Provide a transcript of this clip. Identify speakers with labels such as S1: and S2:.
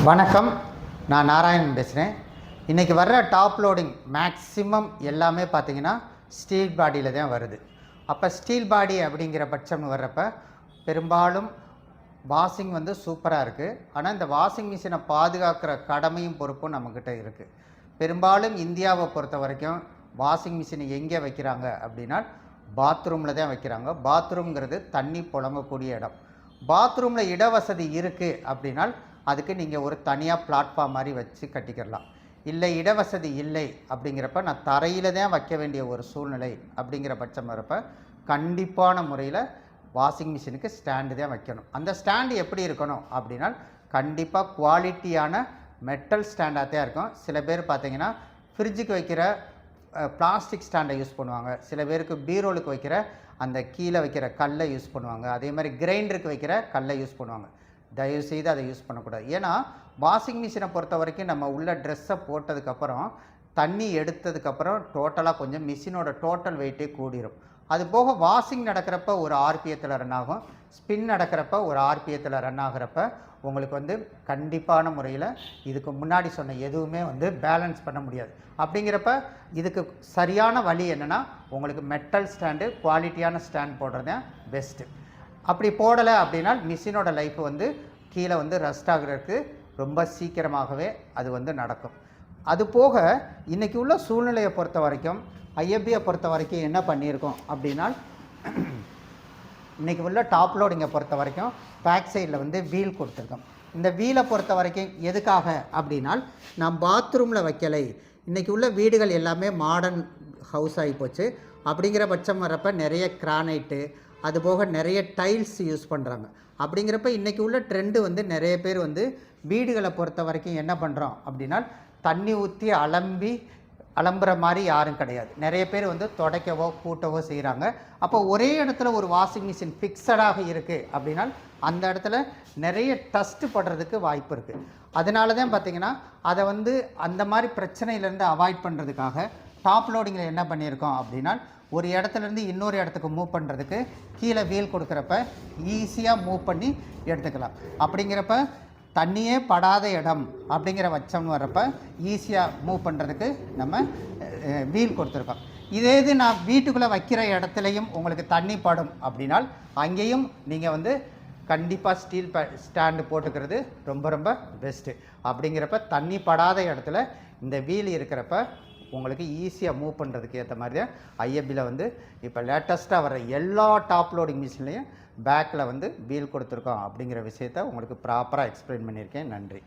S1: வணக்கம், நான் நாராயணன் பேசுகிறேன். இன்றைக்கி வர்ற டாப் லோடிங் மேக்ஸிமம் எல்லாமே பார்த்திங்கன்னா ஸ்டீல் பாடியில் தான் வருது. அப்போ ஸ்டீல் பாடி அப்படிங்கிற பட்சம்னு வர்றப்ப பெரும்பாலும் வாஷிங் சூப்பராக இருக்குது. ஆனால் இந்த வாஷிங் மிஷினை பாதுகாக்கிற கடமையும் பொறுப்பும் நம்மக்கிட்ட இருக்குது. பெரும்பாலும் இந்தியாவை பொறுத்த வரைக்கும் வாஷிங் மிஷினை எங்கே வைக்கிறாங்க அப்படின்னா பாத்ரூமில் தான் வைக்கிறாங்க. பாத்ரூம்ங்கிறது தண்ணி புழங்கக்கூடிய இடம். பாத்ரூமில் இடவசதி இருக்குது அப்படின்னா அதுக்கு நீங்கள் ஒரு தனியாக பிளாட்ஃபார்ம் மாதிரி வச்சு கட்டிக்கிடலாம். இல்லை இடவசதி இல்லை அப்படிங்கிறப்ப நான் தரையில் தான் வைக்க வேண்டிய ஒரு சூழ்நிலை அப்படிங்கிற பட்சம் வரப்போ கண்டிப்பான முறையில் வாஷிங் மிஷினுக்கு ஸ்டாண்டு தான் வைக்கணும். அந்த ஸ்டாண்டு எப்படி இருக்கணும் அப்படின்னா கண்டிப்பாக குவாலிட்டியான மெட்டல் ஸ்டாண்டாக தான் இருக்கும். சில பேர் பார்த்திங்கன்னா ஃப்ரிட்ஜுக்கு வைக்கிற பிளாஸ்டிக் ஸ்டாண்டை யூஸ் பண்ணுவாங்க. சில பேருக்கு பீரோலுக்கு வைக்கிற அந்த கீழே வைக்கிற கல்லை யூஸ் பண்ணுவாங்க. அதே மாதிரி கிரைண்டருக்கு வைக்கிற கல்லை யூஸ் பண்ணுவாங்க. தயவுசெய்து அதை யூஸ் பண்ணக்கூடாது. ஏன்னா வாஷிங் மிஷினை பொறுத்த வரைக்கும் நம்ம உள்ள ட்ரெஸ்ஸை போட்டதுக்கப்புறம் தண்ணி எடுத்ததுக்கப்புறம் டோட்டலாக கொஞ்சம் மிஷினோட டோட்டல் வெயிட்டே கூடிரும். அது போக வாஷிங் நடக்கிறப்ப ஒரு ஆர்பிஎத்தில் ரன் ஆகும், ஸ்பின் நடக்கிறப்ப ஒரு ஆர்பிஎத்தில் ரன் ஆகிறப்ப உங்களுக்கு கண்டிப்பான முறையில் இதுக்கு முன்னாடி சொன்ன எதுவுமே பேலன்ஸ் பண்ண முடியாது. அப்படிங்கிறப்ப இதுக்கு சரியான வழி என்னென்னா உங்களுக்கு மெட்டல் ஸ்டாண்டு, குவாலிட்டியான ஸ்டாண்ட் போடுறது தான் பெஸ்ட்டு. அப்படி போடலை அப்படின்னா மிஷினோட லைஃப் கீழே ரஸ்ட் ஆகிறதுக்கு ரொம்ப சீக்கிரமாகவே அது நடக்கும். அது போக இன்றைக்கி உள்ள சூழ்நிலையை பொறுத்த வரைக்கும் ஐஎஃப்பியை பொறுத்த வரைக்கும் என்ன பண்ணியிருக்கோம் அப்படின்னா இன்றைக்கி உள்ள டாப் லோடிங்கை பொறுத்த வரைக்கும் பேக் சைடில் வீல் கொடுத்துருக்கோம். இந்த வீலை பொறுத்த வரைக்கும் எதுக்காக அப்படின்னா நான் பாத்ரூமில் வைக்கலை. இன்றைக்கி உள்ள வீடுகள் எல்லாமே மாடர்ன் ஹவுஸ் ஆகி போச்சு. அப்படிங்கிற பட்சம் வரப்போ நிறைய கிரானைட்டு, அதுபோக நிறைய டைல்ஸ் யூஸ் பண்ணுறாங்க. அப்படிங்கிறப்ப இன்றைக்கி உள்ள ட்ரெண்டு நிறைய பேர் வீடுகளை பொறுத்த வரைக்கும் என்ன பண்ணுறோம் அப்படின்னா தண்ணி ஊற்றி அலம்புற மாதிரி யாரும் கிடையாது. நிறைய பேர் துடைக்கவோ கூட்டவோ செய்கிறாங்க. அப்போ ஒரே இடத்துல ஒரு வாஷிங் மிஷின் ஃபிக்ஸடாக இருக்குது அப்படின்னா அந்த இடத்துல நிறைய டஸ்ட்டு படுறதுக்கு வாய்ப்பு இருக்குது. அதனால தான் பார்த்திங்கன்னா அதை அந்த மாதிரி பிரச்சனையிலேருந்து அவாய்ட் பண்ணுறதுக்காக டாப் லோடிங்கில் என்ன பண்ணியிருக்கோம் அப்படின்னா ஒரு இடத்துலேருந்து இன்னொரு இடத்துக்கு மூவ் பண்ணுறதுக்கு கீழே வீல் கொடுக்குறப்ப ஈஸியாக மூவ் பண்ணி எடுத்துக்கலாம். அப்படிங்கிறப்ப தண்ணியே படாத இடம் அப்படிங்கிற பட்சம்னு வர்றப்ப ஈஸியாக மூவ் பண்ணுறதுக்கு நம்ம வீல் கொடுத்துருக்கோம். இதே இது நான் வீட்டுக்குள்ளே வைக்கிற இடத்துலையும் உங்களுக்கு தண்ணி படும் அப்படின்னால் அங்கேயும் நீங்கள் கண்டிப்பாக ஸ்டீல் ஸ்டாண்டு போட்டுக்கிறது ரொம்ப ரொம்ப பெஸ்ட்டு. அப்படிங்கிறப்ப தண்ணி படாத இடத்துல இந்த வீல் இருக்கிறப்ப உங்களுக்கு ஈஸியாக மூவ் பண்ணுறதுக்கு ஏற்ற மாதிரி தான் ஐஎஃப்பியில் இப்போ லேட்டஸ்ட்டாக வர எல்லா டாப் லோடிங் மிஷின்லேயும் பேக்கில் வீல் கொடுத்துருக்கோம். அப்படிங்கிற விஷயத்த உங்களுக்கு ப்ராப்பராக எக்ஸ்பிளைன் பண்ணியிருக்கேன். நன்றி.